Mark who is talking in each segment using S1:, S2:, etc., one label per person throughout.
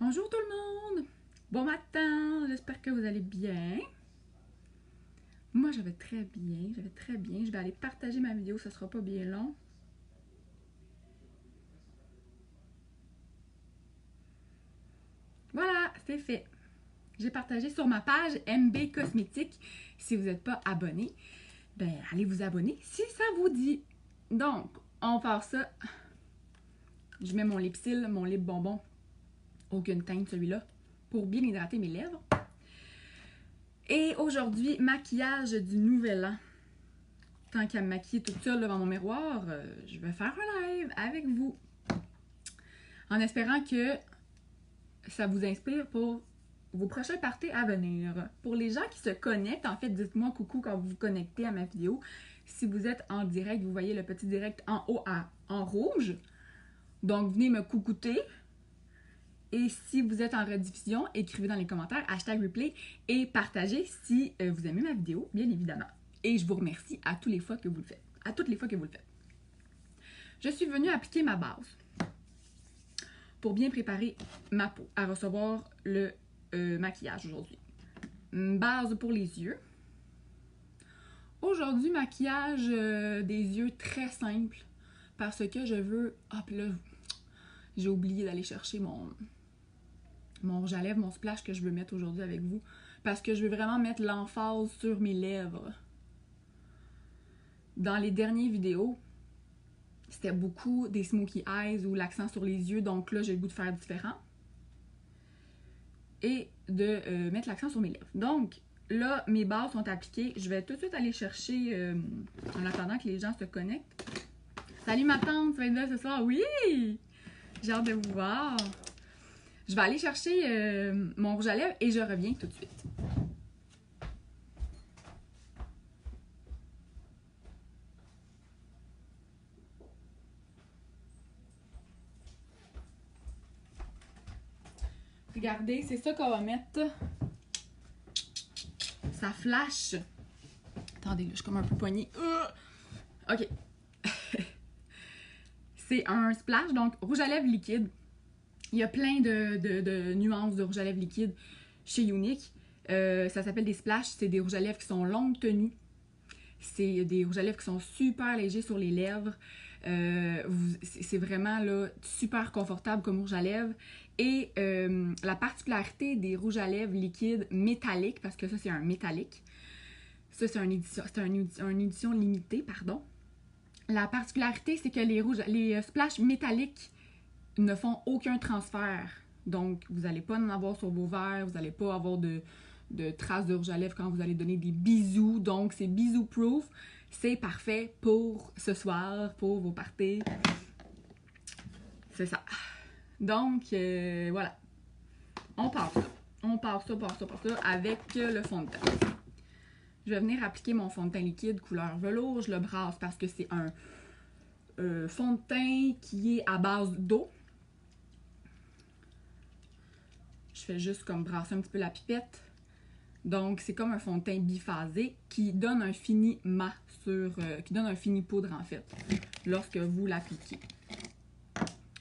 S1: Bonjour tout le monde! Bon matin! J'espère que vous allez bien. Moi, je vais très bien, Je vais aller partager ma vidéo, ça sera pas bien long. Voilà, c'est fait. J'ai partagé sur ma page MB Cosmétique. Si vous n'êtes pas abonné, ben allez vous abonner si ça vous dit. Donc, on va faire ça. Je mets mon lipsil, mon lip bonbon. Aucune teinte celui-là. Pour bien hydrater mes lèvres. Et aujourd'hui, maquillage du nouvel an. Tant qu'à me maquiller toute seule devant mon miroir, je vais faire un live avec vous. En espérant que ça vous inspire pour vos prochains parties à venir. Pour les gens qui se connectent, en fait, dites-moi coucou quand vous vous connectez à ma vidéo. Si vous êtes en direct, vous voyez le petit direct en haut en rouge. Donc, venez me coucouter. Et si vous êtes en rediffusion, écrivez dans les commentaires #replay et partagez si vous aimez ma vidéo, bien évidemment. Et je vous remercie à toutes les fois que vous le faites. Je suis venue appliquer ma base pour bien préparer ma peau à recevoir le maquillage aujourd'hui. Base pour les yeux. Aujourd'hui, maquillage des yeux très simple parce que je veux... Ah, puis là, j'ai oublié d'aller chercher mon rouge à lèvres, mon splash que je veux mettre aujourd'hui avec vous parce que je veux vraiment mettre l'emphase sur mes lèvres. Dans les dernières vidéos, c'était beaucoup des smokey eyes ou l'accent sur les yeux, donc là, j'ai le goût de faire différent. Et de mettre l'accent sur mes lèvres. Donc, là, mes bases sont appliquées. Je vais tout de suite aller chercher, en attendant que les gens se connectent. Salut ma tante, tu vas être là ce soir? Oui! J'ai hâte de vous voir. Je vais aller chercher mon rouge à lèvres et je reviens tout de suite. Regardez, c'est ça qu'on va mettre. Ça flash. Attendez, là, je suis comme un peu poignée. Ok. C'est un splash, donc rouge à lèvres liquide. Il y a plein de nuances de rouge à lèvres liquide chez Younique. Ça s'appelle des splashs. C'est des rouges à lèvres qui sont longue tenue. C'est des rouges à lèvres qui sont super légers sur les lèvres. C'est vraiment là, super confortable comme rouge à lèvres. Et la particularité des rouges à lèvres liquides métalliques, parce que ça c'est un métallique, ça c'est une édition limitée, pardon. La particularité, c'est que les splashs métalliques ne font aucun transfert. Donc, vous n'allez pas en avoir sur vos verres, vous n'allez pas avoir de traces de rouge à lèvres quand vous allez donner des bisous. Donc, c'est bisou-proof. C'est parfait pour ce soir, pour vos parties. C'est ça. Donc, voilà. On part ça. On part ça avec le fond de teint. Je vais venir appliquer mon fond de teint liquide couleur velours. Je le brasse parce que c'est un fond de teint qui est à base d'eau. Je fais juste comme brasser un petit peu la pipette. Donc, c'est comme un fond de teint biphasé qui donne un fini mat qui donne un fini poudre en fait, lorsque vous l'appliquez.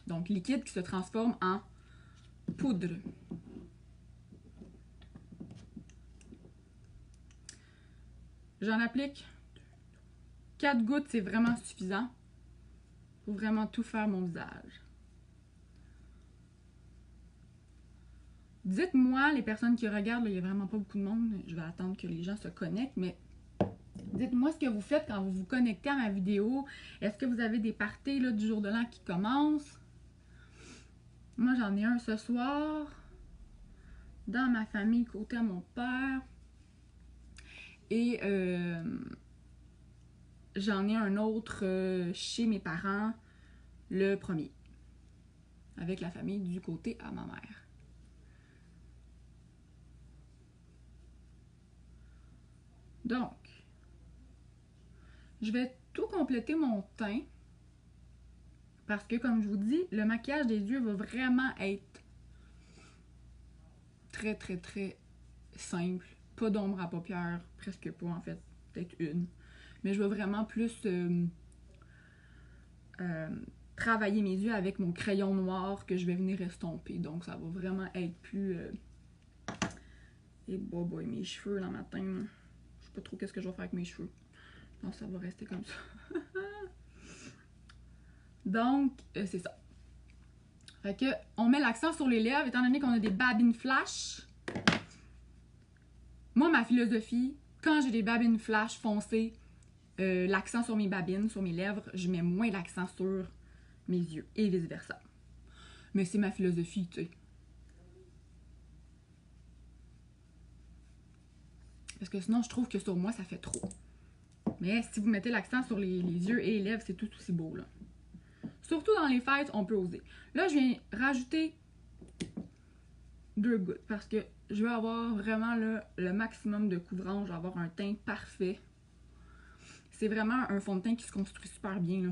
S1: Donc, liquide qui se transforme en poudre. J'en applique 4 gouttes, c'est vraiment suffisant pour vraiment tout faire mon visage. Dites-moi, les personnes qui regardent, là, il n'y a vraiment pas beaucoup de monde, je vais attendre que les gens se connectent, mais dites-moi ce que vous faites quand vous vous connectez à ma vidéo. Est-ce que vous avez des parties là, du jour de l'an qui commencent? Moi, j'en ai un ce soir dans ma famille, côté à mon père. Et j'en ai un autre chez mes parents le 1er. Avec la famille du côté à ma mère. Donc, je vais tout compléter mon teint. Parce que, comme je vous dis, le maquillage des yeux va vraiment être très, très, très simple. Pas d'ombre à paupières, presque pas en fait, peut-être une. Mais je vais vraiment plus travailler mes yeux avec mon crayon noir que je vais venir estomper. Donc, ça va vraiment être plus... Et boy, mes cheveux, là, matin, là. Je sais pas trop qu'est-ce que je vais faire avec mes cheveux. Non, ça va rester comme ça. Donc, c'est ça. Fait que, on met l'accent sur les lèvres, étant donné qu'on a des babines flash. Moi, ma philosophie, quand j'ai des babines flash foncées, l'accent sur mes babines, sur mes lèvres, je mets moins l'accent sur mes yeux et vice-versa. Mais c'est ma philosophie, tu sais. Parce que sinon, je trouve que sur moi, ça fait trop. Mais si vous mettez l'accent sur les yeux et les lèvres, c'est tout aussi beau, là. Surtout dans les fêtes, on peut oser. Là, je viens rajouter 2 gouttes parce que je veux avoir vraiment le maximum de couvrance. Je vais avoir un teint parfait. C'est vraiment un fond de teint qui se construit super bien, là.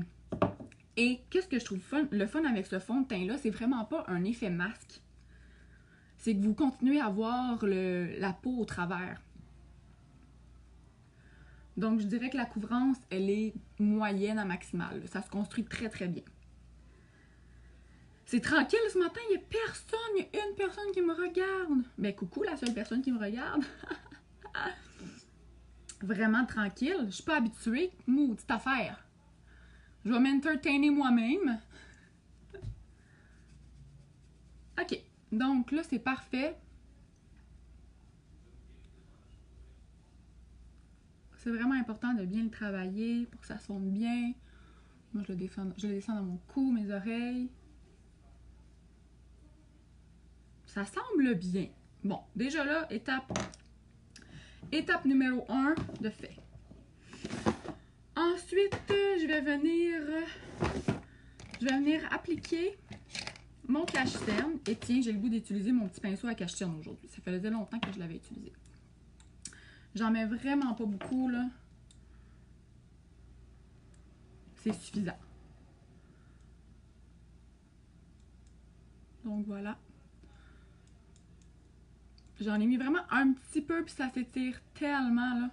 S1: Et qu'est-ce que je trouve le fun avec ce fond de teint-là, c'est vraiment pas un effet masque. C'est que vous continuez à voir la peau au travers. Donc, je dirais que la couvrance, elle est moyenne à maximale. Ça se construit très, très bien. C'est tranquille ce matin, il n'y a personne, il y a une personne qui me regarde. Ben, coucou, la seule personne qui me regarde. Vraiment tranquille, je suis pas habituée. Maudite affaire. Je vais m'entertainer moi-même. Ok, donc là, c'est parfait. C'est vraiment important de bien le travailler pour que ça sonne bien. Moi, je le descends dans mon cou, mes oreilles. Ça semble bien. Bon, déjà là, étape numéro 1 de fait. Ensuite, je vais venir appliquer mon cache-cerne. Et tiens, j'ai le goût d'utiliser mon petit pinceau à cache-cerne aujourd'hui. Ça faisait longtemps que je l'avais utilisé. J'en mets vraiment pas beaucoup, là. C'est suffisant. Donc voilà. J'en ai mis vraiment un petit peu, puis ça s'étire tellement, là.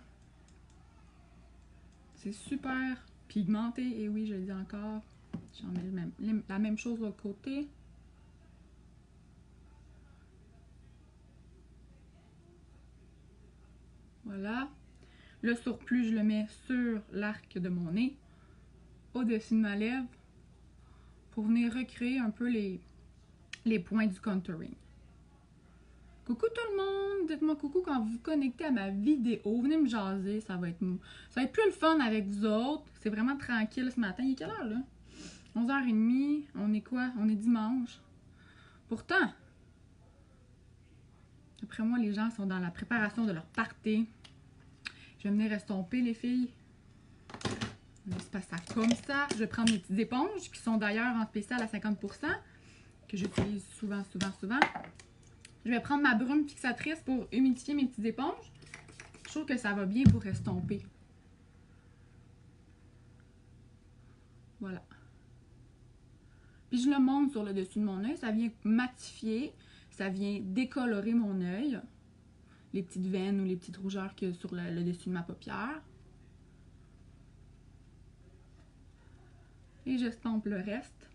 S1: C'est super pigmenté. Et oui, je le dis encore. J'en mets la même chose de l'autre côté. Voilà. Le surplus, je le mets sur l'arc de mon nez, au-dessus de ma lèvre, pour venir recréer un peu les points du contouring. Coucou tout le monde! Dites-moi coucou quand vous vous connectez à ma vidéo. Venez me jaser, ça va être plus le fun avec vous autres. C'est vraiment tranquille ce matin. Il est quelle heure là? 11h30. On est quoi? On est dimanche. Pourtant, après moi, les gens sont dans la préparation de leur party. Je vais venir estomper les filles. On laisse passer ça comme ça. Je vais prendre mes petites éponges qui sont d'ailleurs en spécial à 50%, que j'utilise souvent. Je vais prendre ma brume fixatrice pour humidifier mes petites éponges. Je trouve que ça va bien pour estomper. Voilà. Puis je le monte sur le dessus de mon œil. Ça vient matifier. Ça vient décolorer mon œil. Les petites veines ou les petites rougeurs qu'il y a sur le dessus de ma paupière. Et j'estompe le reste.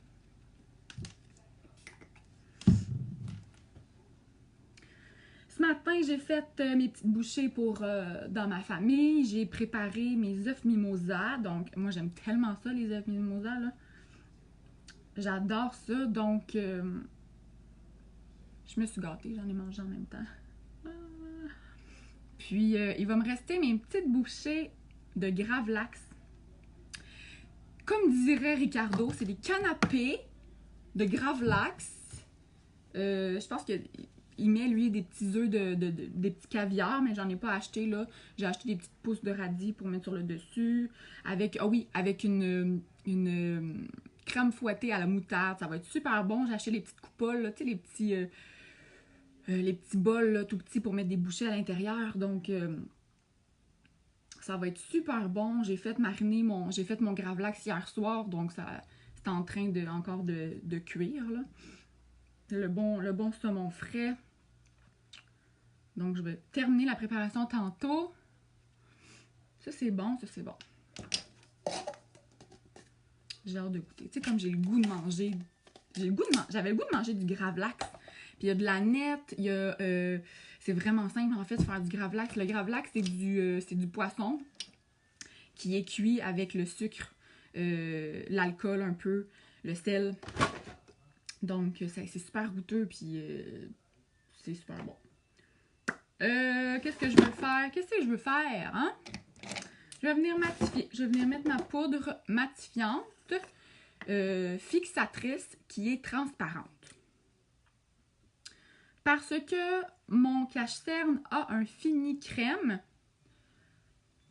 S1: Ce matin, j'ai fait mes petites bouchées pour dans ma famille. J'ai préparé mes œufs mimosa. Donc, moi, j'aime tellement ça, les œufs mimosa, là. J'adore ça. Donc, je me suis gâtée. J'en ai mangé en même temps. Puis, il va me rester mes petites bouchées de Gravlax. Comme dirait Ricardo, c'est des canapés de Gravlax. Je pense qu'il met, lui, des petits œufs, des petits caviars, mais j'en ai pas acheté, là. J'ai acheté des petites pousses de radis pour mettre sur le dessus. Avec une crème fouettée à la moutarde. Ça va être super bon. J'ai acheté les petites coupoles, là, tu sais, les petits bols, là, tout petits pour mettre des bouchées à l'intérieur. Donc, ça va être super bon. J'ai fait mon Gravlax hier soir, donc ça c'est en train encore de cuire, là. Le bon saumon frais. Donc, je vais terminer la préparation tantôt. Ça, c'est bon, ça, c'est bon. J'ai hâte de goûter. Tu sais, comme j'ai le goût de manger. J'avais le goût de manger du gravlax. Puis il y a de la nette, il y a... c'est vraiment simple, en fait, de faire du gravlax. Le gravlax, c'est du poisson qui est cuit avec le sucre, l'alcool un peu, le sel. Donc, c'est super goûteux, puis c'est super bon. Qu'est-ce que je veux faire? Qu'est-ce que je veux faire, hein? Je vais venir matifier. Je vais venir mettre ma poudre matifiante fixatrice qui est transparente. Parce que mon cache-cerne a un fini crème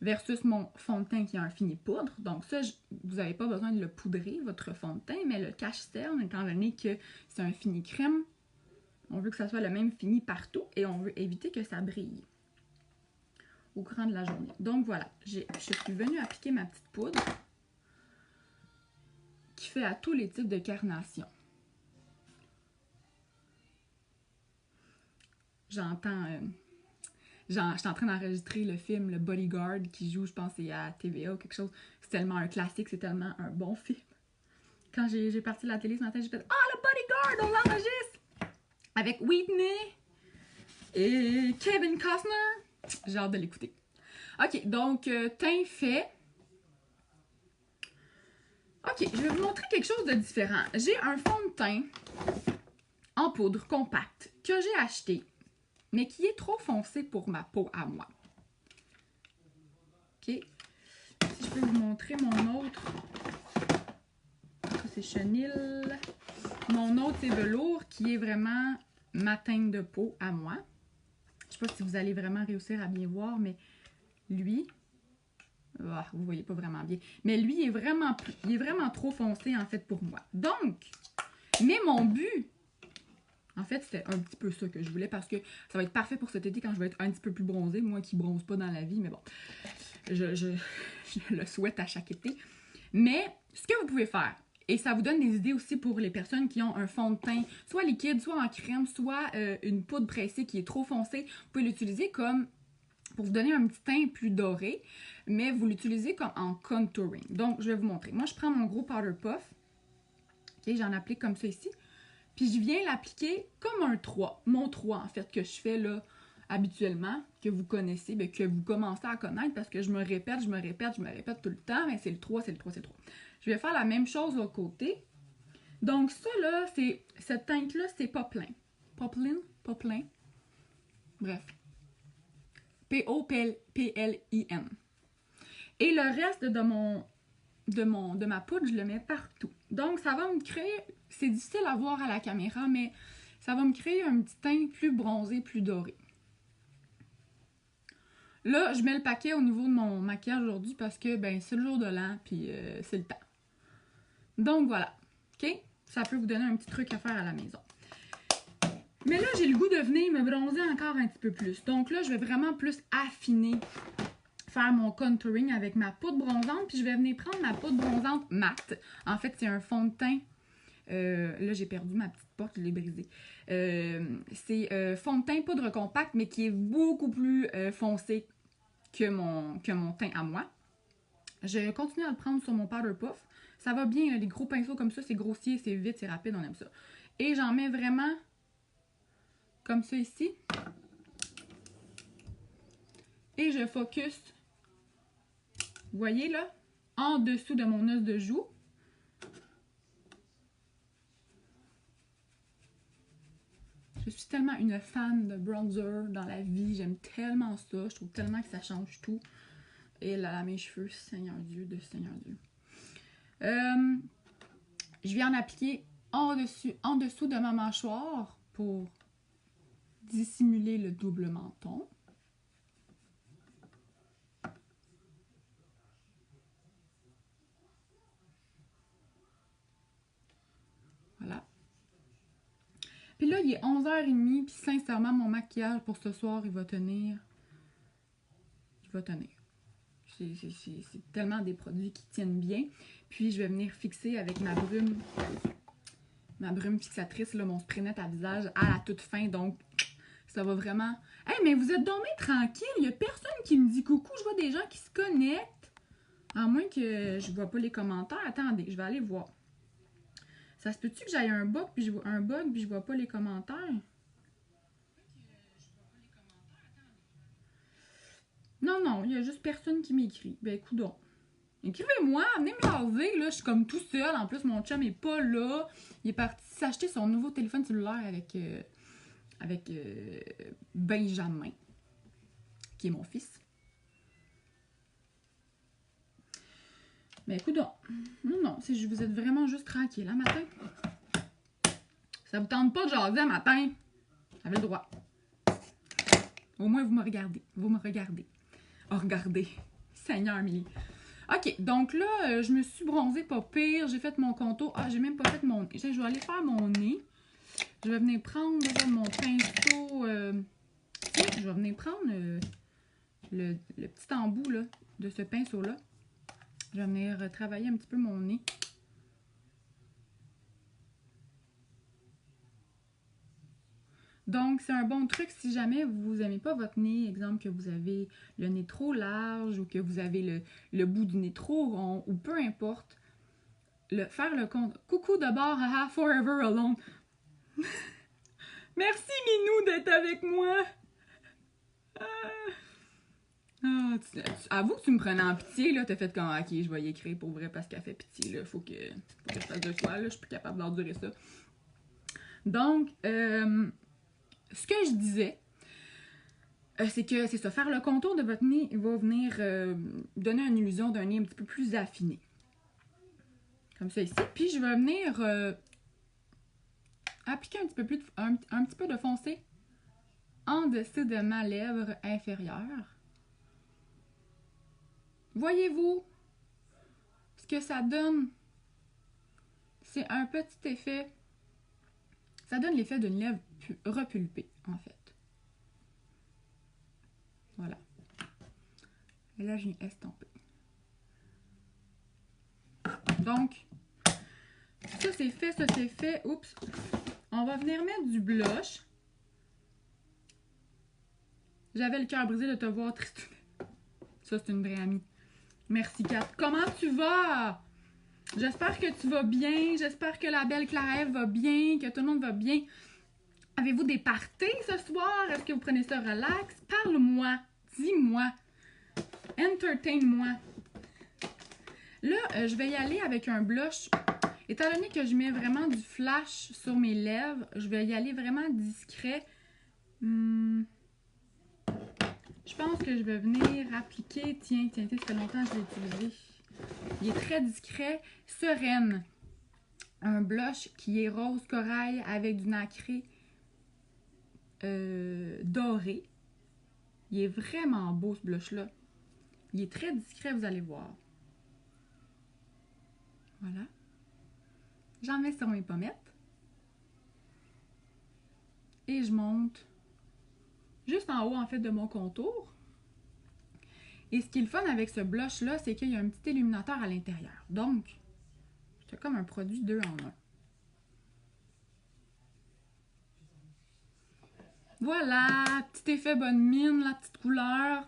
S1: versus mon fond de teint qui a un fini poudre. Donc ça, vous n'avez pas besoin de le poudrer, votre fond de teint, mais le cache-cerne, étant donné que c'est un fini crème, on veut que ça soit le même fini partout et on veut éviter que ça brille au courant de la journée. Donc voilà, je suis venue appliquer ma petite poudre qui fait à tous les types de carnations. J'entends... j'étais en train d'enregistrer le film Le Bodyguard qui joue, je pense, c'est à TVA ou quelque chose. C'est tellement un classique, c'est tellement un bon film. Quand j'ai parti de la télé ce matin, j'ai fait « Ah, le Bodyguard, on l'enregistre! » Avec Whitney et Kevin Costner. J'ai hâte de l'écouter. Ok, donc, teint fait. Ok, je vais vous montrer quelque chose de différent. J'ai un fond de teint en poudre compacte que j'ai acheté, mais qui est trop foncé pour ma peau à moi. Ok. Si je peux vous montrer mon autre. Ça, c'est chenille. Mon autre, c'est velours, qui est vraiment ma teinte de peau à moi. Je sais pas si vous allez vraiment réussir à bien voir, mais lui... Oh, vous voyez pas vraiment bien. Mais lui, il est vraiment trop foncé, en fait, pour moi. Donc, mais mon but... En fait, c'était un petit peu ça que je voulais parce que ça va être parfait pour cet été quand je vais être un petit peu plus bronzée. Moi qui bronze pas dans la vie, mais bon, je le souhaite à chaque été. Mais ce que vous pouvez faire, et ça vous donne des idées aussi pour les personnes qui ont un fond de teint, soit liquide, soit en crème, soit une poudre pressée qui est trop foncée, vous pouvez l'utiliser comme pour vous donner un petit teint plus doré, mais vous l'utilisez comme en contouring. Donc, je vais vous montrer. Moi, je prends mon gros powder puff, ok, j'en applique comme ça ici. Puis je viens l'appliquer comme un 3. Mon 3, en fait, que je fais là habituellement, que vous connaissez, bien, que vous commencez à connaître parce que je me répète tout le temps, mais c'est le 3, c'est le 3, c'est le 3. Je vais faire la même chose de l'autre côté. Donc ça, là, cette teinte-là, c'est pas plein. Pas plein. Bref. P-O-P-L-I-N. Et le reste de ma poudre, je le mets partout. Donc, ça va me créer... C'est difficile à voir à la caméra, mais ça va me créer un petit teint plus bronzé, plus doré. Là, je mets le paquet au niveau de mon maquillage aujourd'hui parce que, ben, c'est le jour de l'an, puis c'est le temps. Donc, voilà. OK? Ça peut vous donner un petit truc à faire à la maison. Mais là, j'ai le goût de venir me bronzer encore un petit peu plus. Donc là, je vais vraiment plus affiner, faire mon contouring avec ma poudre bronzante, puis je vais venir prendre ma poudre bronzante mat. En fait, c'est un fond de teint. Là, j'ai perdu ma petite porte, je l'ai brisée. C'est fond de teint poudre compacte, mais qui est beaucoup plus foncé que mon teint à moi. Je continue à le prendre sur mon powder puff. Ça va bien, les gros pinceaux comme ça, c'est grossier, c'est vite, c'est rapide, on aime ça. Et j'en mets vraiment comme ça ici. Et je focus, vous voyez là, en dessous de mon os de joue. Je suis tellement une fan de bronzer dans la vie. J'aime tellement ça. Je trouve tellement que ça change tout. Et là, mes cheveux, Seigneur Dieu de Seigneur Dieu. Je viens en appliquer en dessous de ma mâchoire pour dissimuler le double menton. Voilà. Puis là, il est 11h30, puis sincèrement, mon maquillage pour ce soir, il va tenir. Il va tenir. C'est tellement des produits qui tiennent bien. Puis, je vais venir fixer avec ma brume fixatrice, là, mon spray net à visage à la toute fin. Donc, ça va vraiment... Hey, mais vous êtes dormés tranquille. Il n'y a personne qui me dit coucou. Je vois des gens qui se connectent. À moins que je vois pas les commentaires. Attendez, je vais aller voir. Ça se peut-tu que j'aille un bug puis je vois pas les commentaires? Non, non, il y a juste personne qui m'écrit. Ben, coudonc. Écrivez-moi, venez me jaser, là. Je suis comme tout seul. En plus, mon chum est pas là. Il est parti s'acheter son nouveau téléphone cellulaire avec Benjamin, qui est mon fils. Mais écoute, non, si vous êtes vraiment juste tranquille, hein, matin. Ça vous tente pas de jaser, matin. Vous avez le droit. Au moins, vous me regardez. Vous me regardez. Oh, regardez. Seigneur, Milly. OK, donc là, je me suis bronzée pas pire. J'ai fait mon contour. Ah, j'ai même pas fait mon nez. Je vais aller faire mon nez. Je vais venir prendre mon pinceau. Je vais venir prendre le petit embout là, de ce pinceau-là. Je vais venir travailler un petit peu mon nez. Donc, c'est un bon truc si jamais vous n'aimez pas votre nez. Exemple que vous avez le nez trop large ou que vous avez le bout du nez trop rond ou peu importe. Faire le compte. Coucou d'abord, haha, forever alone. Merci Minou d'être avec moi. Avoue que tu me prenais en pitié, là. T'as fait comme, ok, je vais y écrire pour vrai parce qu'elle fait pitié, là. Faut que je fasse de quoi, là. Je suis plus capable d'endurer ça. Donc, ce que je disais, c'est que c'est ça, faire le contour de votre nez va venir donner une illusion d'un nez un petit peu plus affiné. Comme ça ici. Puis je vais venir appliquer un petit peu de foncé en dessous de ma lèvre inférieure. Voyez-vous ce que ça donne? C'est un petit effet. Ça donne l'effet d'une lèvre repulpée, en fait. Voilà. Et là, j'ai estampé. Donc, ça c'est fait, ça c'est fait. Oups. On va venir mettre du blush. J'avais le cœur brisé de te voir, Tristou. Ça, c'est une vraie amie. Merci, Kat. Comment tu vas? J'espère que tu vas bien. J'espère que la belle Clara-Ève va bien, que tout le monde va bien. Avez-vous des parties ce soir? Est-ce que vous prenez ça relax? Parle-moi. Dis-moi. Entertain-moi. Là, je vais y aller avec un blush. Étant donné que je mets vraiment du flash sur mes lèvres, je vais y aller vraiment discret. Je pense que je vais venir appliquer... Tiens, ça fait longtemps que je l'ai utilisé. Il est très discret. Sereine. Un blush qui est rose corail avec du nacré doré. Il est vraiment beau ce blush-là. Il est très discret, vous allez voir. Voilà. J'en mets sur mes pommettes. Et je monte juste en haut, en fait, de mon contour. Et ce qui est le fun avec ce blush-là, c'est qu'il y a un petit illuminateur à l'intérieur. Donc, c'est comme un produit 2 en 1. Voilà, petit effet bonne mine, la petite couleur.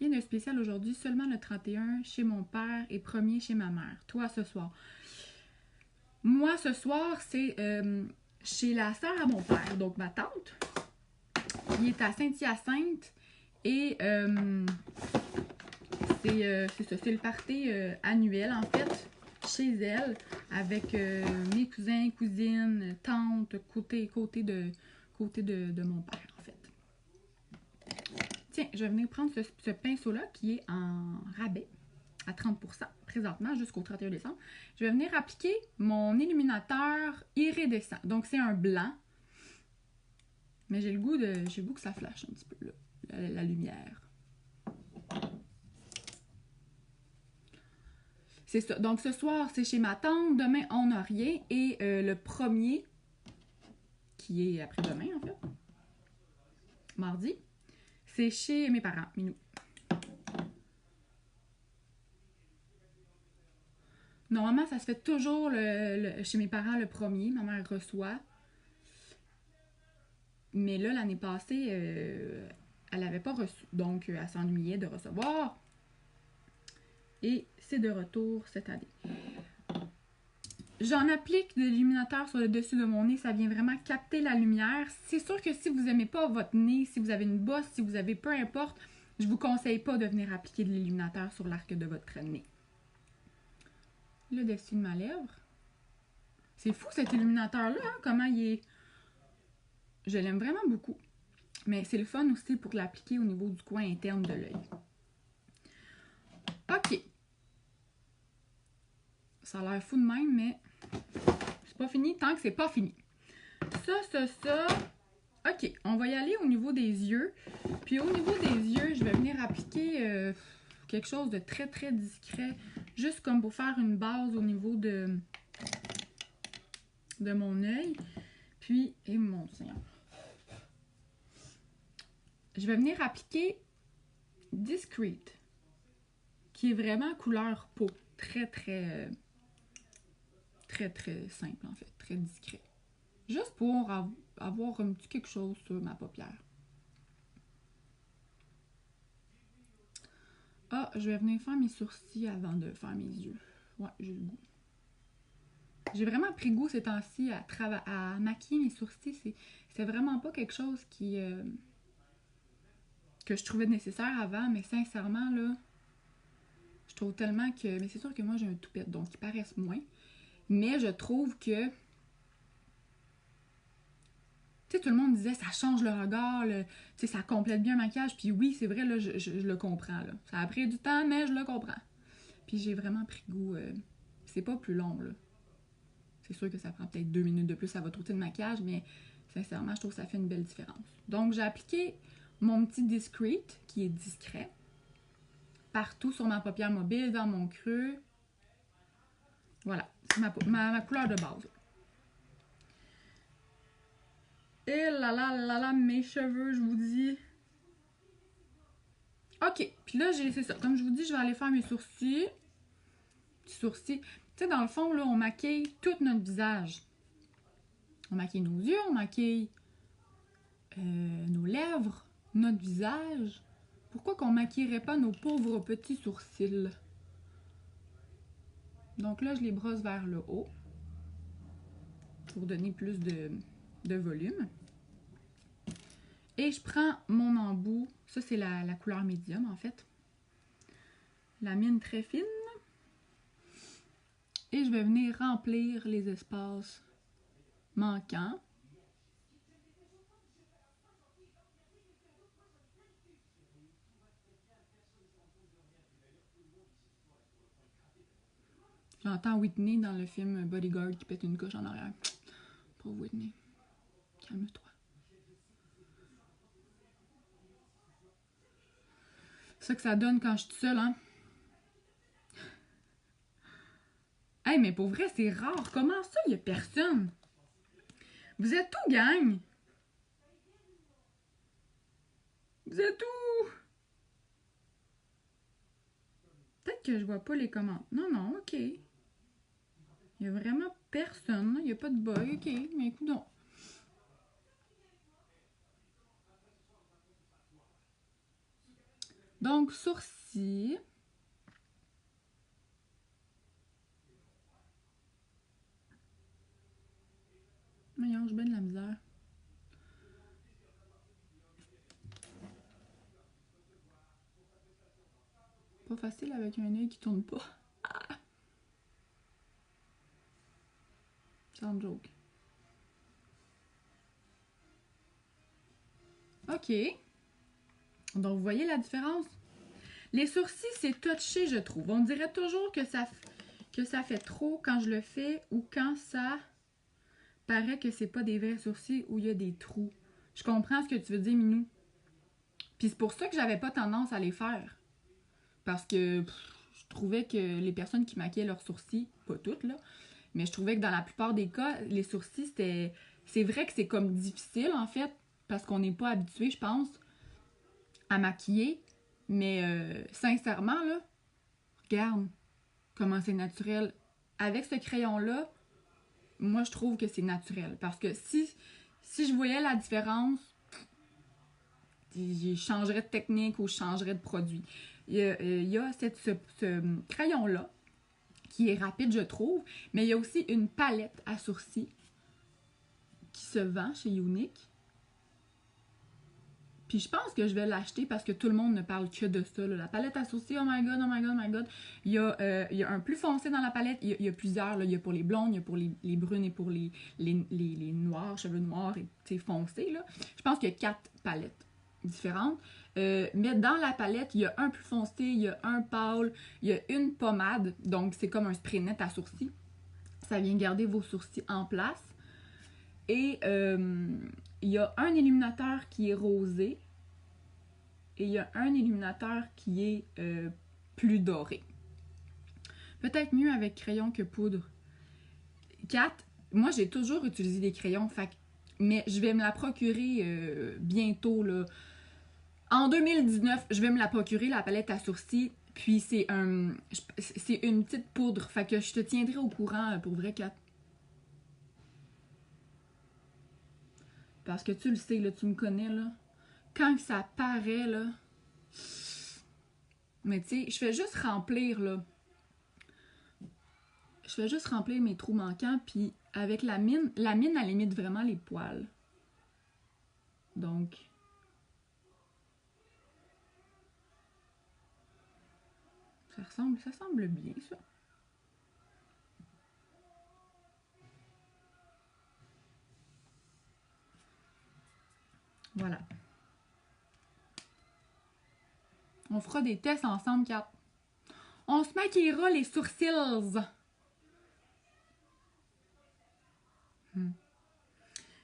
S1: Rien de spécial aujourd'hui, seulement le 31 chez mon père et 1er chez ma mère. Toi, ce soir. Moi, ce soir, c'est chez la sœur à mon père, donc ma tante. Il est à Saint-Hyacinthe et c'est ça, c'est le party annuel, en fait, chez elle, avec mes cousins, cousines, tantes, côté de mon père, en fait. Tiens, je vais venir prendre ce pinceau-là qui est en rabais à 30% présentement jusqu'au 31 décembre. Je vais venir appliquer mon illuminateur iridescent. Donc, c'est un blanc. Mais j'ai le goût que ça flash un petit peu, là, la lumière. C'est ça. Donc, ce soir, c'est chez ma tante. Demain, on n'a rien. Et le 1er, qui est après-demain, en fait, mardi, c'est chez mes parents, Minou. Normalement, ça se fait toujours chez mes parents le premier. Ma mère reçoit. Mais là, l'année passée, elle n'avait pas reçu. Donc, elle s'ennuyait de recevoir. Et c'est de retour cette année. J'en applique de l'illuminateur sur le dessus de mon nez. Ça vient vraiment capter la lumière. C'est sûr que si vous n'aimez pas votre nez, si vous avez une bosse, si vous avez peu importe, je vous conseille pas de venir appliquer de l'illuminateur sur l'arc de votre nez. Le dessus de ma lèvre. C'est fou cet illuminateur-là, hein? Comment il est... Je l'aime vraiment beaucoup. Mais c'est le fun aussi pour l'appliquer au niveau du coin interne de l'œil. OK. Ça a l'air fou de même, mais c'est pas fini tant que c'est pas fini. Ça. OK, on va y aller au niveau des yeux. Puis au niveau des yeux, je vais venir appliquer quelque chose de très, très discret. Juste comme pour faire une base au niveau de mon œil. Puis, et mon Seigneur. Je vais venir appliquer Discreet, qui est vraiment couleur peau. Très, très simple, en fait. Très discret. Juste pour avoir un petit quelque chose sur ma paupière. Ah, je vais venir faire mes sourcils avant de faire mes yeux. Ouais, j'ai le goût. J'ai vraiment pris goût ces temps-ci à maquiller mes sourcils. C'est vraiment pas quelque chose que je trouvais nécessaire avant, mais sincèrement, là, je trouve tellement que... Mais c'est sûr que moi, j'ai un toupette, donc ils paraissent moins. Mais je trouve que... Tu sais, tout le monde disait, ça change le regard, tu sais, ça complète bien le maquillage. Puis oui, c'est vrai, là, je le comprends, là. Ça a pris du temps, mais je le comprends. Puis j'ai vraiment pris goût. C'est pas plus long, là. C'est sûr que ça prend peut-être 2 minutes de plus à votre routine de maquillage, mais sincèrement, je trouve que ça fait une belle différence. Donc, j'ai appliqué mon petit Discreet, qui est discret, partout sur ma paupière mobile, dans mon creux. Voilà, c'est ma couleur de base. Et là, mes cheveux, je vous dis. OK, puis là, c'est ça. Comme je vous dis, je vais aller faire mes sourcils. Petits sourcils. Tu sais, dans le fond, là, on maquille tout notre visage. On maquille nos yeux, on maquille nos lèvres, notre visage. Pourquoi qu'on maquillerait pas nos pauvres petits sourcils? Donc là, je les brosse vers le haut pour donner plus de volume. Et je prends mon embout. Ça, c'est la couleur médium, en fait. La mine très fine. Et je vais venir remplir les espaces manquants. J'entends Whitney dans le film Bodyguard qui pète une coche en arrière. Pauvre Whitney. Calme-toi. C'est ça que ça donne quand je suis seule, hein? Hey, mais pour vrai, c'est rare. Comment ça, il n'y a personne? Vous êtes où, gang? Vous êtes où? Peut-être que je vois pas les commentaires. Non, ok. Il y a vraiment personne. Il n'y a pas de bug. Ok, mais écoute donc. Donc, sourcils. Voyons, j'ai bien de la misère. Pas facile avec un œil qui tourne pas. Sans joke. OK. Donc, vous voyez la différence? Les sourcils, c'est touché, je trouve. On dirait toujours que ça fait trop quand je le fais ou quand ça paraît que c'est pas des vrais sourcils où il y a des trous. Je comprends ce que tu veux dire, Minou. Puis c'est pour ça que j'avais pas tendance à les faire. Parce que je trouvais que les personnes qui maquillaient leurs sourcils, pas toutes là, mais je trouvais que dans la plupart des cas, les sourcils, c'était... C'est vrai que c'est comme difficile en fait, parce qu'on n'est pas habitué, je pense, à maquiller. Mais sincèrement, là, regarde comment c'est naturel. avec ce crayon-là, moi, je trouve que c'est naturel. Parce que si je voyais la différence, je changerais de technique ou je changerais de produit. Il y a ce crayon-là qui est rapide, je trouve, mais il y a aussi une palette à sourcils qui se vend chez Younique. Puis je pense que je vais l'acheter parce que tout le monde ne parle que de ça. Là. La palette à sourcils, oh my god, oh my god, oh my god. Il y a un plus foncé dans la palette. Il y a plusieurs. Là. Il y a pour les blondes, il y a pour les brunes et pour les noirs, cheveux noirs et foncés. Là. Je pense qu'il y a 4 palettes différentes. Mais dans la palette, il y a un plus foncé, il y a un pâle, il y a une pommade. Donc c'est comme un spray net à sourcils. Ça vient garder vos sourcils en place. Et il y a un illuminateur qui est rosé et il y a un illuminateur qui est plus doré. Peut-être mieux avec crayon que poudre. 4, moi j'ai toujours utilisé des crayons, mais je vais me la procurer bientôt. Là. En 2019, je vais me la procurer, la palette à sourcils. Puis c'est une petite poudre. Fait que je te tiendrai au courant pour vrai, 4. Parce que tu le sais, là, tu me connais, là. Quand ça paraît, là... Mais tu sais, je fais juste remplir, là. Je fais juste remplir mes trous manquants, puis avec la mine, elle limite vraiment les poils. Donc... Ça semble bien, ça. Voilà. On fera des tests ensemble, 4. On se maquillera les sourcils.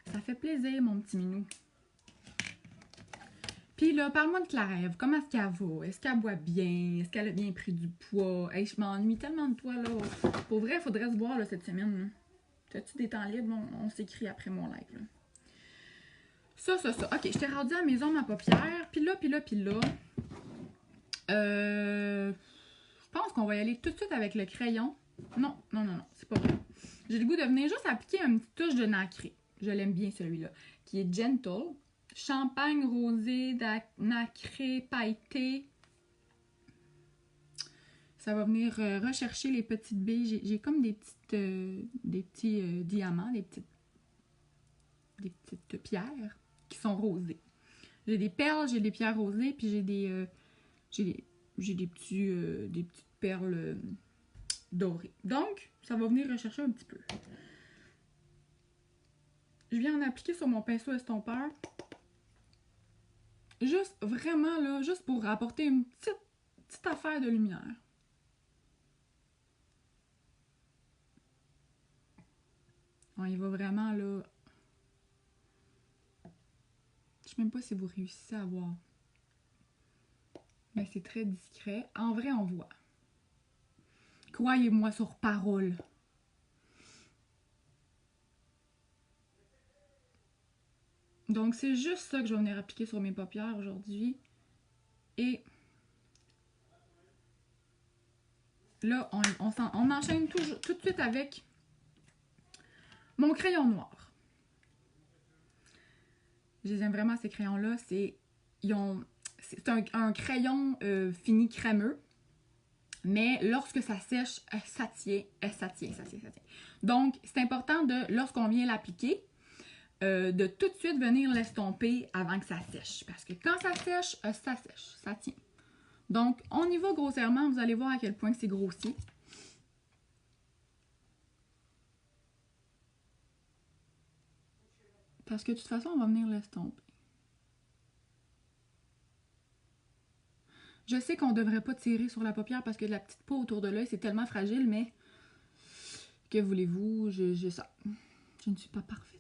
S1: Ça fait plaisir, mon petit minou. Puis là, parle-moi de Clarève. Comment est-ce qu'elle va? Est-ce qu'elle boit bien? Est-ce qu'elle a bien pris du poids? Hey, je m'ennuie tellement de toi, là. Pour vrai, il faudrait se voir là, cette semaine. As-tu des temps libres? On s'écrit après mon live. Là. Ça. OK, je t'ai rendu à la maison ma paupière. Puis là. Je pense qu'on va y aller tout de suite avec le crayon. Non, c'est pas vrai. J'ai le goût de venir juste appliquer une petite touche de nacré. Je l'aime bien celui-là. Qui est Gentle. Champagne rosé, nacré, pailleté. Ça va venir rechercher les petites billes. J'ai comme des petits diamants, des petites pierres qui sont rosées. J'ai des perles, j'ai des pierres rosées, puis j'ai des petites perles dorées. Donc, ça va venir rechercher un petit peu. Je viens en appliquer sur mon pinceau estompeur. Juste, vraiment, là, juste pour apporter une petite affaire de lumière. On y va vraiment, là. Je sais même pas si vous réussissez à voir. Mais c'est très discret. En vrai, on voit. Croyez-moi sur parole. Donc, c'est juste ça que je vais venir appliquer sur mes paupières aujourd'hui. Et là, on enchaîne tout de suite avec mon crayon noir. J'aime vraiment ces crayons-là. C'est un crayon fini crémeux. Mais lorsque ça sèche, ça tient. Donc, c'est important lorsqu'on vient l'appliquer, de tout de suite venir l'estomper avant que ça sèche. Parce que quand ça sèche, ça tient. Donc, on y va grossièrement. Vous allez voir à quel point c'est grossier. Parce que de toute façon, on va venir l'estomper. Je sais qu'on ne devrait pas tirer sur la paupière parce que la petite peau autour de l'œil, c'est tellement fragile, mais que voulez-vous, je ça. Je ne suis pas parfaite.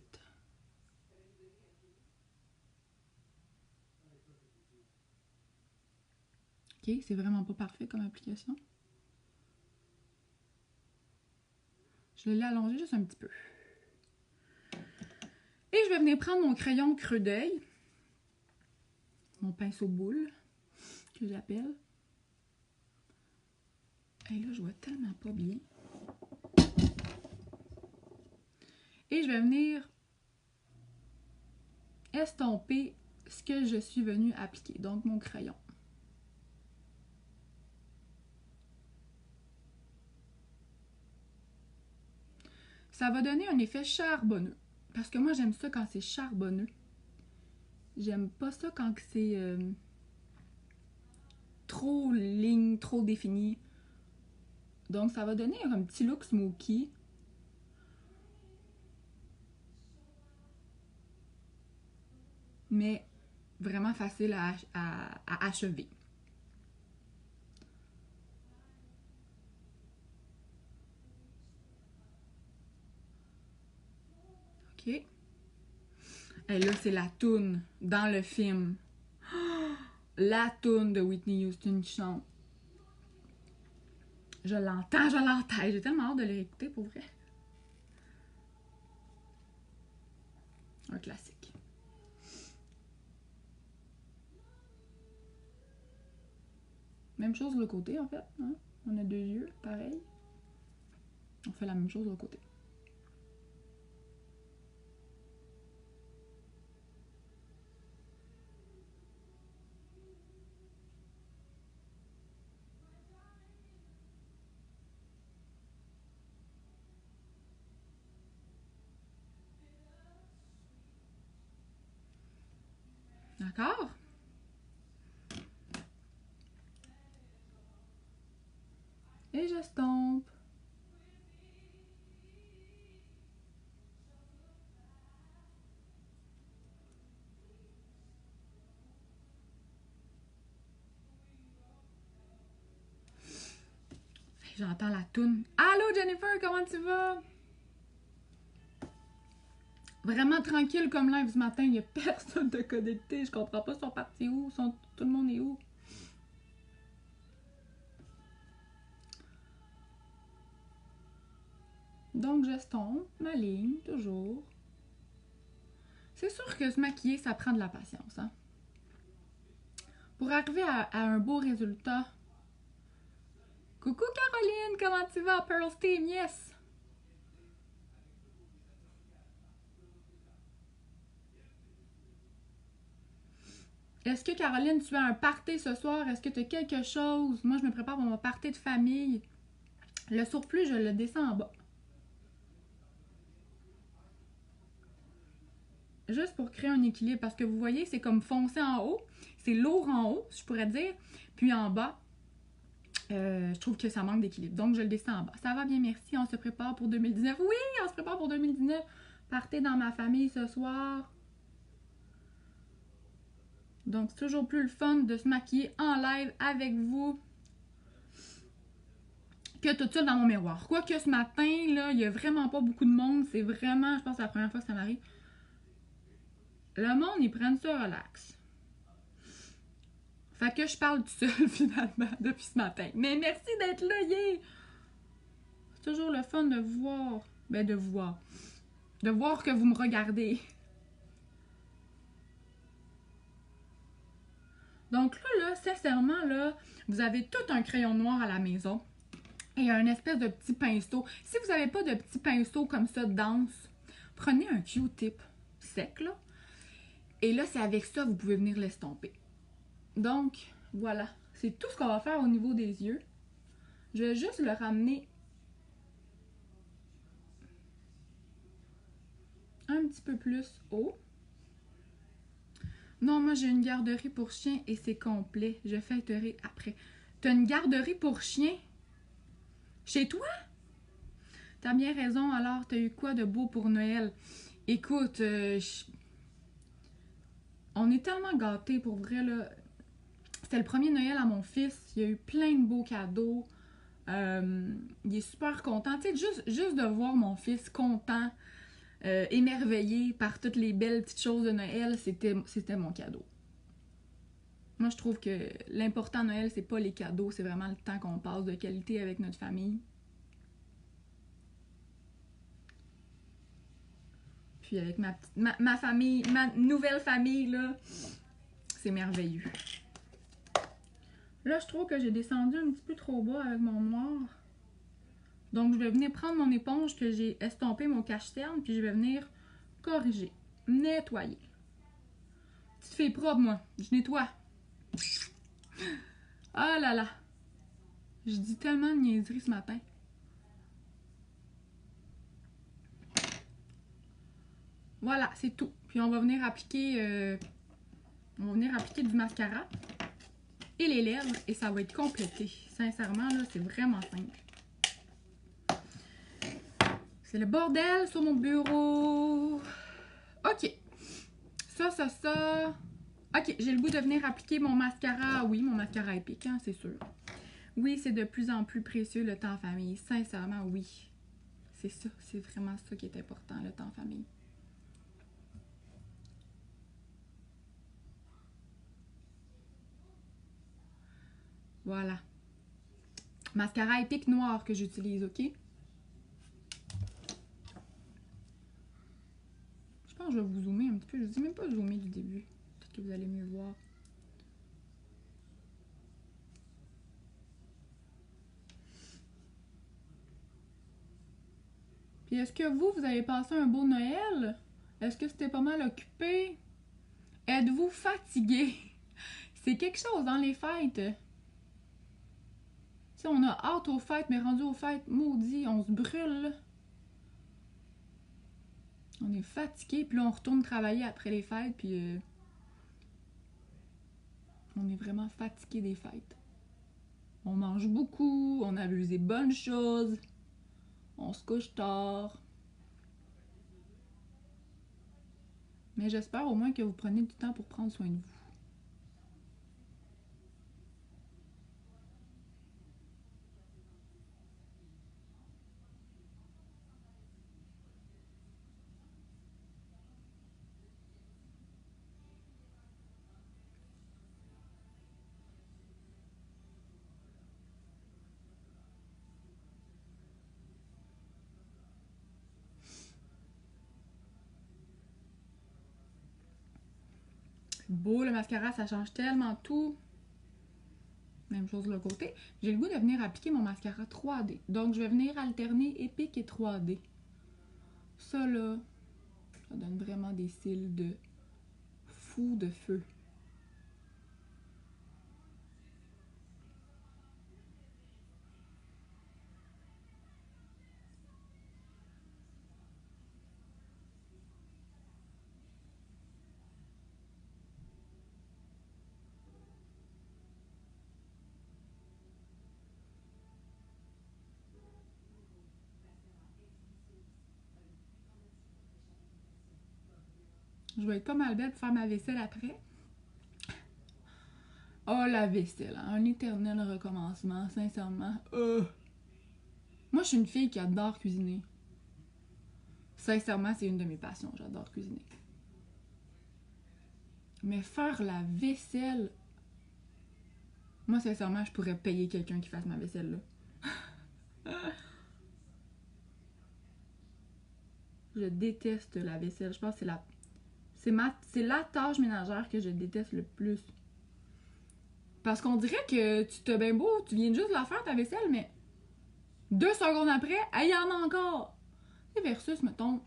S1: Ok, c'est vraiment pas parfait comme application. Je l'ai allongé juste un petit peu. Et je vais venir prendre mon crayon creux d'œil, mon pinceau boule, que j'appelle. Et là, je vois tellement pas bien. Et je vais venir estomper ce que je suis venue appliquer, donc mon crayon. Ça va donner un effet charbonneux. Parce que moi, j'aime ça quand c'est charbonneux. J'aime pas ça quand c'est trop ligne, trop défini. Donc, ça va donner un petit look smoky. Mais vraiment facile à achever. OK. Et là, c'est la toune dans le film. La toune de Whitney Houston qui chante. Je l'entends, je l'entends. J'ai tellement hâte de l'écouter pour vrai. Un classique. Même chose de l'autre côté, en fait. Hein? On a deux yeux, pareil. On fait la même chose de l'autre côté. D'accord? Et j'estompe. J'entends la toune. Allô Jennifer, comment tu vas? Vraiment tranquille comme live ce matin, il n'y a personne de connecté. Je comprends pas, ils sont partis où? Tout le monde est où? Donc j'estompe ma ligne, toujours. C'est sûr que se maquiller, ça prend de la patience. Hein? Pour arriver à un beau résultat. Coucou Caroline, comment tu vas? Pearl Team, yes! Est-ce que Caroline, tu as un party ce soir? Est-ce que tu as quelque chose? Moi, je me prépare pour mon party de famille. Le surplus, je le descends en bas. Juste pour créer un équilibre, parce que vous voyez, c'est comme foncé en haut. C'est lourd en haut, je pourrais dire. Puis en bas, je trouve que ça manque d'équilibre. Donc, je le descends en bas. Ça va bien, merci. On se prépare pour 2019. Oui, on se prépare pour 2019. Partez dans ma famille ce soir. Donc, c'est toujours plus le fun de se maquiller en live avec vous que tout seul dans mon miroir. Quoique ce matin, là, il n'y a vraiment pas beaucoup de monde. C'est vraiment, je pense, la première fois que ça m'arrive. Le monde, ils prennent ça relax. Fait que je parle tout seul, finalement, depuis ce matin. Mais merci d'être là, yeah! C'est toujours le fun de voir. Ben, de voir. De voir que vous me regardez. Donc là, sincèrement, là, vous avez tout un crayon noir à la maison. Et un espèce de petit pinceau. Si vous n'avez pas de petit pinceau comme ça dense, prenez un Q-tip sec, là. Et là, c'est avec ça que vous pouvez venir l'estomper. Donc, voilà. C'est tout ce qu'on va faire au niveau des yeux. Je vais juste le ramener un petit peu plus haut. Non, moi, j'ai une garderie pour chien et c'est complet. Je fêterai après. T'as une garderie pour chien? Chez toi? T'as bien raison, alors t'as eu quoi de beau pour Noël? Écoute, on est tellement gâtés pour vrai, là. C'était le premier Noël à mon fils, il y a eu plein de beaux cadeaux. Il est super content. Tu sais, juste de voir mon fils content, émerveillé par toutes les belles petites choses de Noël, c'était mon cadeau. Moi, je trouve que l'important à Noël, c'est pas les cadeaux, c'est vraiment le temps qu'on passe de qualité avec notre famille. Puis avec ma famille, ma nouvelle famille, là, c'est merveilleux. Là, je trouve que j'ai descendu un petit peu trop bas avec mon noir. Donc, je vais venir prendre mon éponge que j'ai estompé mon cache-cerne, puis je vais venir corriger, nettoyer. Petite fille propre, moi. Je nettoie. Ah là là. Je dis tellement de niaiseries ce matin. Voilà, c'est tout. Puis on va venir appliquer du mascara et les lèvres et ça va être complété. Sincèrement, là, c'est vraiment simple. C'est le bordel sur mon bureau. OK. Ça. OK, j'ai le goût de venir appliquer mon mascara. Oui, mon mascara épique, hein, c'est sûr. Oui, c'est de plus en plus précieux le temps en famille. Sincèrement, oui. C'est ça, c'est vraiment ça qui est important, le temps en famille. Voilà. Mascara épique noir que j'utilise, OK? Je pense que je vais vous zoomer un petit peu. Je ne vous ai même pas zoomé du début. Peut-être que vous allez mieux voir. Puis est-ce que vous avez passé un beau Noël? Est-ce que c'était pas mal occupé? Êtes-vous fatigué? C'est quelque chose dans les fêtes. Tu sais, on a hâte aux fêtes, mais rendu aux fêtes, maudit, on se brûle. On est fatigué, puis là, on retourne travailler après les fêtes, puis on est vraiment fatigué des fêtes. On mange beaucoup, on abuse des bonnes choses, on se couche tard. Mais j'espère au moins que vous prenez du temps pour prendre soin de vous. Beau, le mascara, ça change tellement tout. Même chose de l'autre côté. J'ai le goût de venir appliquer mon mascara 3D. Donc, je vais venir alterner épique et 3D. Ça, là, ça donne vraiment des cils de fou de feu. Je vais être pas mal belle pour faire ma vaisselle après. Oh, la vaisselle, hein, un éternel recommencement, sincèrement. Moi, je suis une fille qui adore cuisiner. Sincèrement, c'est une de mes passions, j'adore cuisiner. Mais faire la vaisselle... Moi, sincèrement, je pourrais payer quelqu'un qui fasse ma vaisselle, là. Je déteste la vaisselle. Je pense que c'est la tâche ménagère que je déteste le plus. Parce qu'on dirait que tu te bien beau, tu viens juste de la faire ta vaisselle, mais 2 secondes après, il y en a encore. Et versus, mettons,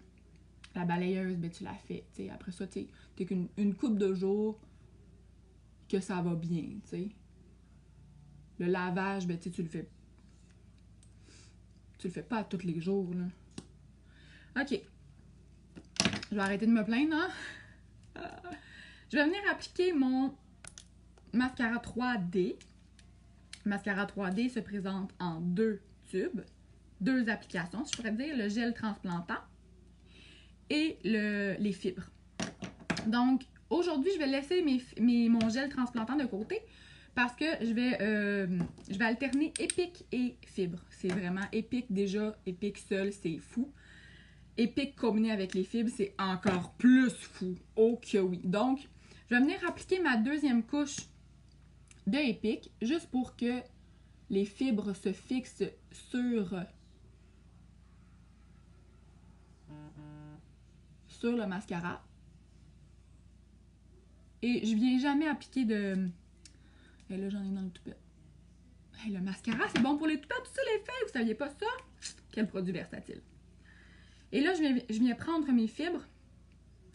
S1: la balayeuse, ben tu la fais. T'sais. Après ça, t'es qu'une couple de jours que ça va bien. T'sais. Le lavage, ben tu le fais. Tu le fais pas tous les jours. Là. Ok. Je vais arrêter de me plaindre, hein? Je vais venir appliquer mon mascara 3D. Le mascara 3D se présente en 2 tubes, 2 applications, si je pourrais dire, le gel transplantant et les fibres. Donc, aujourd'hui, je vais laisser mon gel transplantant de côté parce que je vais alterner épique et fibres. C'est vraiment épique déjà, épique seul, c'est fou. Épique combiné avec les fibres, c'est encore plus fou. Oh que oui. Donc, je vais venir appliquer ma deuxième couche de épique juste pour que les fibres se fixent sur le mascara. Et je viens jamais appliquer de... Et là, j'en ai dans le toupette. Hey, le mascara, c'est bon pour les toupettes, tous les filles, vous saviez pas ça? Quel produit versatile. Et là, je viens prendre mes fibres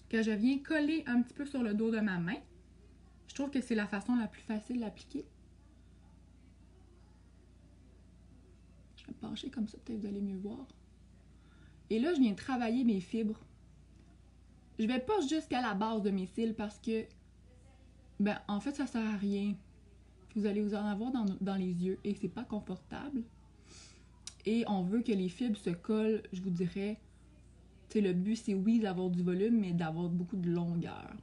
S1: que je viens coller un petit peu sur le dos de ma main. Je trouve que c'est la façon la plus facile d'appliquer. Je vais me pencher comme ça, peut-être vous allez mieux voir. Et là, je viens travailler mes fibres. Je vais pas jusqu'à la base de mes cils parce que, ben, en fait, ça sert à rien. Vous allez vous en avoir dans les yeux et c'est pas confortable. Et on veut que les fibres se collent, je vous dirais. Tu sais, le but, c'est oui d'avoir du volume, mais d'avoir beaucoup de longueur.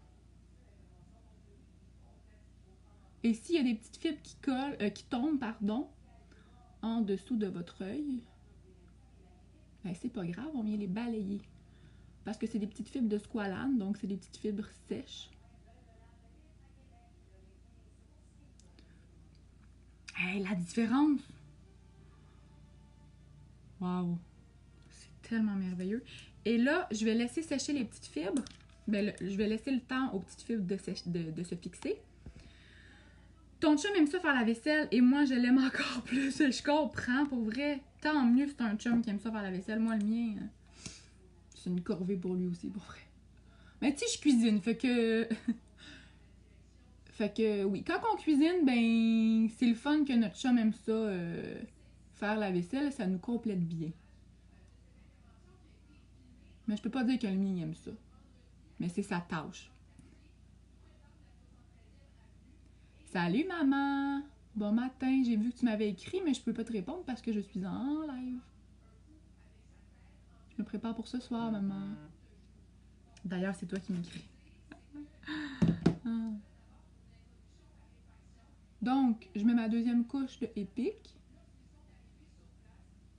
S1: Et s'il y a des petites fibres qui tombent, pardon, en dessous de votre œil, ben c'est pas grave, on vient les balayer. Parce que c'est des petites fibres de squalane, donc c'est des petites fibres sèches. Hey, la différence! Waouh! C'est tellement merveilleux. Et là, je vais laisser sécher les petites fibres. Ben, je vais laisser le temps aux petites fibres de se fixer. Ton chum aime ça faire la vaisselle et moi, je l'aime encore plus. Je comprends, pour vrai. Tant mieux c'est un chum qui aime ça faire la vaisselle. Moi, le mien, c'est une corvée pour lui aussi, pour vrai. Mais tu sais, je cuisine, fait que... fait que, oui. Quand on cuisine, ben, c'est le fun que notre chum aime ça, faire la vaisselle. Ça nous complète bien. Mais je peux pas dire que le mien aime ça. Mais c'est sa tâche. Salut maman! Bon matin, j'ai vu que tu m'avais écrit, mais je peux pas te répondre parce que je suis en live. Je me prépare pour ce soir, maman. D'ailleurs, c'est toi qui m'écris. Donc, je mets ma deuxième couche de Epic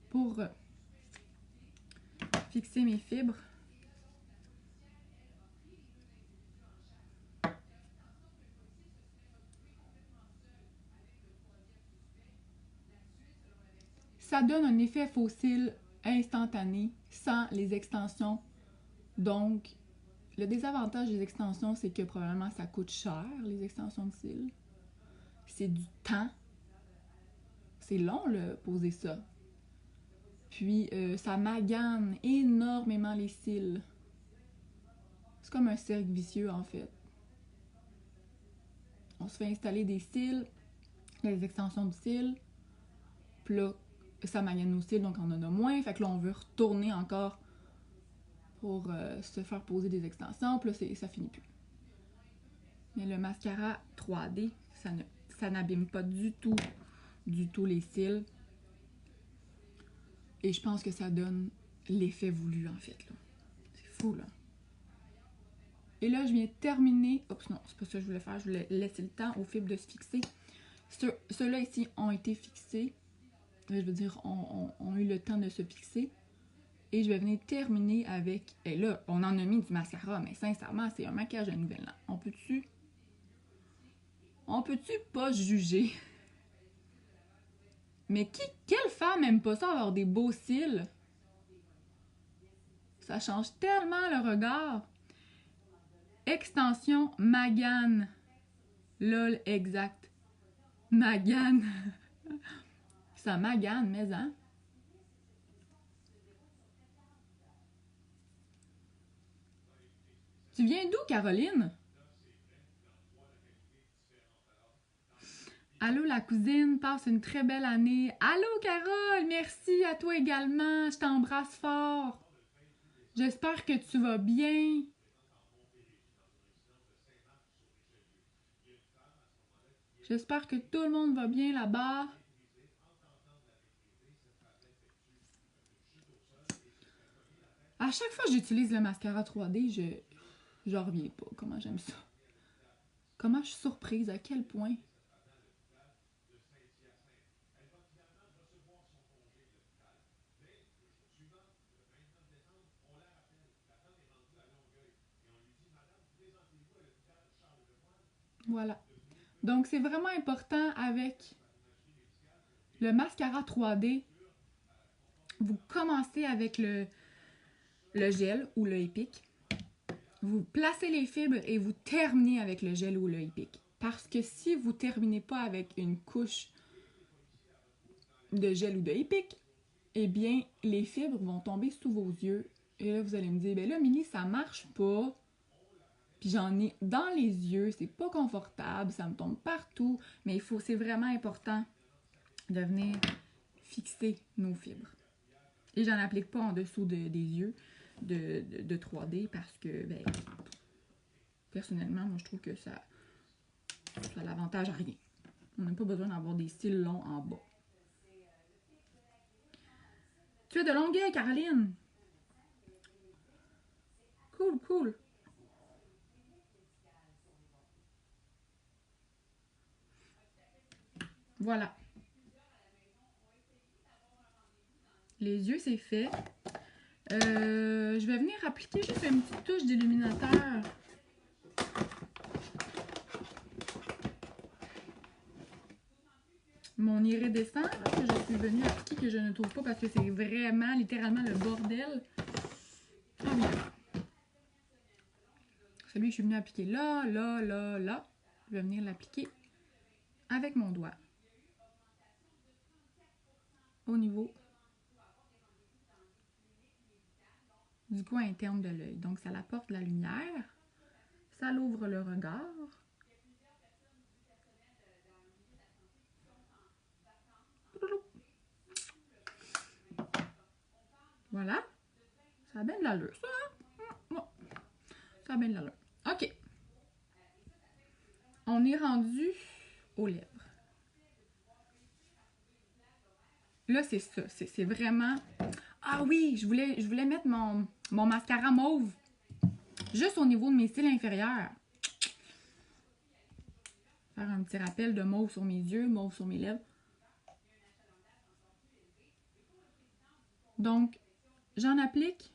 S1: pour fixer mes fibres. Ça donne un effet fossile instantané sans les extensions. Donc, le désavantage des extensions, c'est que probablement ça coûte cher, les extensions de cils. C'est du temps. C'est long, là, poser ça. Puis, ça magane énormément les cils. C'est comme un cercle vicieux, en fait. On se fait installer des cils, les extensions de cils. Puis là, ça magane nos cils, donc on en a moins. Fait que là, on veut retourner encore pour se faire poser des extensions. Puis là, ça finit plus. Mais le mascara 3D, ça n'abîme pas du tout les cils. Et je pense que ça donne l'effet voulu, en fait. C'est fou, là. Et là, je viens terminer... Oups, non, c'est pas ça que je voulais faire. Je voulais laisser le temps aux fibres de se fixer. Ceux-là ici ont été fixés. Je veux dire, ont eu le temps de se fixer. Et je vais venir terminer avec... Et là, on en a mis du mascara, mais sincèrement, c'est un maquillage de nouvel an. On peut-tu pas juger? Mais quelle femme aime pas ça, avoir des beaux cils? Ça change tellement le regard. Extension Magane. Lol, exact. Magane. Ça magane, mais hein? Tu viens d'où, Caroline? Allô, la cousine, passe une très belle année. Allô, Carole, merci à toi également. Je t'embrasse fort. J'espère que tu vas bien. J'espère que tout le monde va bien là-bas. À chaque fois que j'utilise le mascara 3D, j'en reviens pas. Comment j'aime ça. Comment je suis surprise, à quel point. Voilà. Donc, c'est vraiment important avec le mascara 3D. Vous commencez avec le gel ou le Epic. Vous placez les fibres et vous terminez avec le gel ou le Epic. Parce que si vous ne terminez pas avec une couche de gel ou de Epic, eh bien, les fibres vont tomber sous vos yeux. Et là, vous allez me dire, ben là, Milly, ça marche pas. Puis j'en ai dans les yeux, c'est pas confortable, ça me tombe partout. Mais c'est vraiment important de venir fixer nos fibres. Et j'en applique pas en dessous des yeux de 3D parce que, ben, personnellement, moi, je trouve que ça l'avantage à rien. On n'a pas besoin d'avoir des cils longs en bas. Tu es de Longueuil, Caroline! Cool, cool! Voilà. Les yeux, c'est fait. Je vais venir appliquer juste une petite touche d'illuminateur. Mon iridescent que je suis venue appliquer, que je ne trouve pas parce que c'est vraiment, littéralement, le bordel. Ah oui. Celui que je suis venue appliquer là, là, là, là. Je vais venir l'appliquer avec mon doigt. Au niveau du coin interne de l'œil. Donc, ça apporte la lumière. Ça l'ouvre le regard. Voilà. Ça a bien de l'allure, ça. Ça a bien de l'allure. OK. On est rendu aux lèvres. Là, c'est ça. C'est vraiment... Ah oui, je voulais mettre mon mascara mauve juste au niveau de mes cils inférieurs. Faire un petit rappel de mauve sur mes yeux, mauve sur mes lèvres. Donc, j'en applique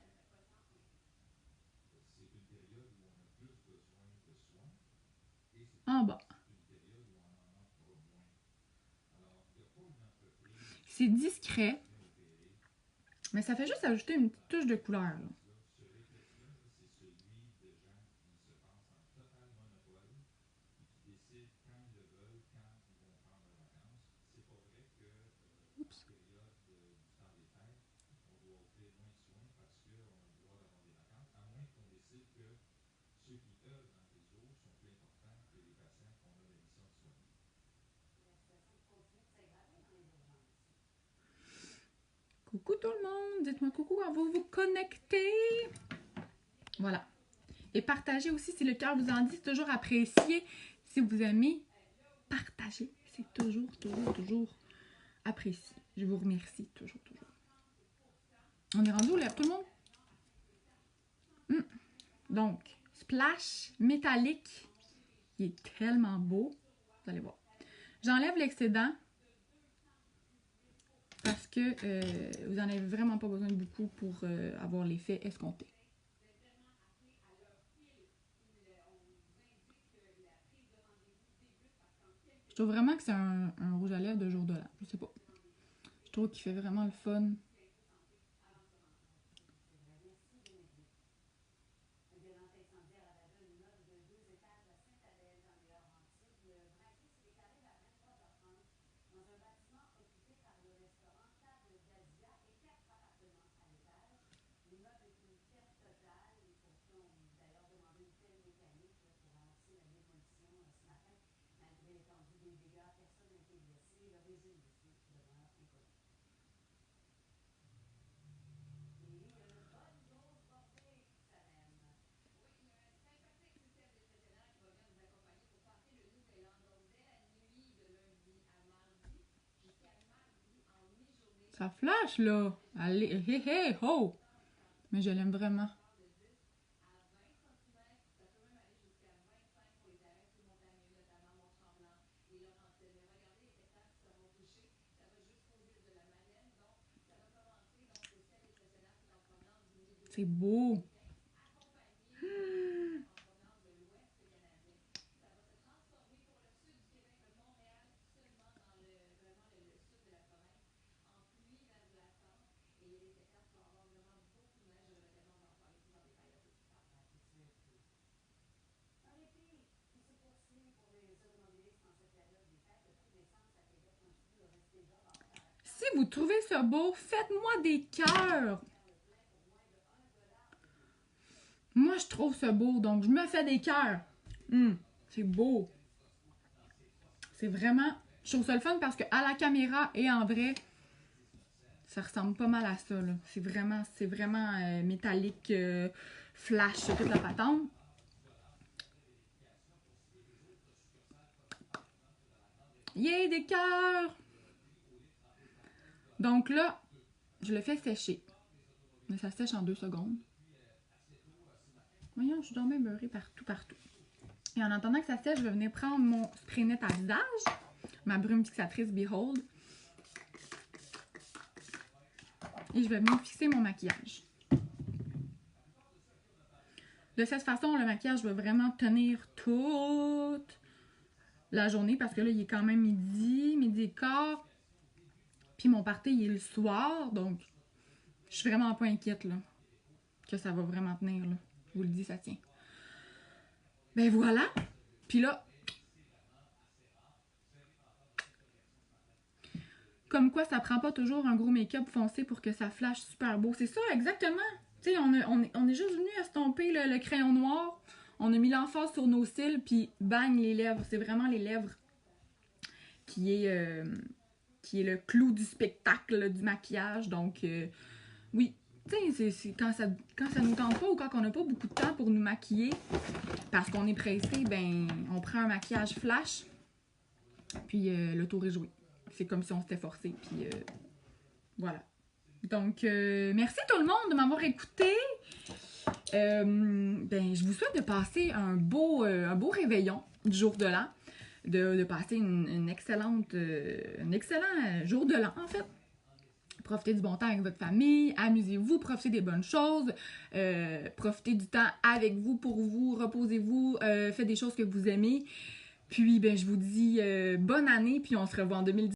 S1: en bas. C'est discret, mais ça fait juste ajouter une petite touche de couleur. Là. Oups. Coucou tout le monde, dites-moi coucou quand vous vous connectez. Voilà. Et partagez aussi si le cœur vous en dit, c'est toujours apprécié. Si vous aimez, partagez. C'est toujours apprécié. Je vous remercie toujours. On est rendu aux lèvres, tout le monde? Donc, splash métallique. Il est tellement beau. Vous allez voir. J'enlève l'excédent parce que vous n'en avez vraiment pas besoin de beaucoup pour avoir l'effet escompté. Je trouve vraiment que c'est un rouge à lèvres de jour de l'an. Je sais pas. Je trouve qu'il fait vraiment le fun. Ça flash, là. Allez, hé, hé, ho! Mais je l'aime vraiment. C'est beau. Si vous trouvez ça beau, faites-moi des cœurs. Moi, je trouve ça beau, donc je me fais des cœurs. C'est beau. C'est vraiment... Je trouve ça le fun parce que à la caméra et en vrai, ça ressemble pas mal à ça, là. C'est vraiment métallique, flash, toute la patente. Yay, des cœurs! Donc là, je le fais sécher. Mais ça sèche en 2 secondes. Voyons, je suis donc bien beurrée partout. Et en attendant que ça sèche, je vais venir prendre mon spray net à visage, ma brume fixatrice Behold. Et je vais venir fixer mon maquillage. De cette façon, le maquillage va vraiment tenir toute la journée parce que là, il est quand même midi et quart. Puis mon party, il est le soir, donc je suis vraiment pas inquiète là, que ça va vraiment tenir. Là. Je vous le dis, ça tient. Ben voilà. Puis là, comme quoi ça prend pas toujours un gros make-up foncé pour que ça flash super beau. C'est ça, exactement. Tu sais, on est juste venu estomper le crayon noir. On a mis l'emphase sur nos cils, puis bang, les lèvres. C'est vraiment les lèvres qui est le clou du spectacle, là, du maquillage. Donc, oui. Tu sais, c'est quand ça nous tente pas ou quand on n'a pas beaucoup de temps pour nous maquiller, parce qu'on est pressé, ben, on prend un maquillage flash, puis le tour est joué. C'est comme si on s'était forcé, puis voilà. Donc, merci tout le monde de m'avoir écouté. Ben, je vous souhaite de passer un beau réveillon du jour de l'an, de passer un excellent jour de l'an, en fait. Profitez du bon temps avec votre famille, amusez-vous, profitez des bonnes choses, profitez du temps avec vous, pour vous, reposez-vous, faites des choses que vous aimez. Puis, ben, je vous dis bonne année, puis on se revoit en 2019.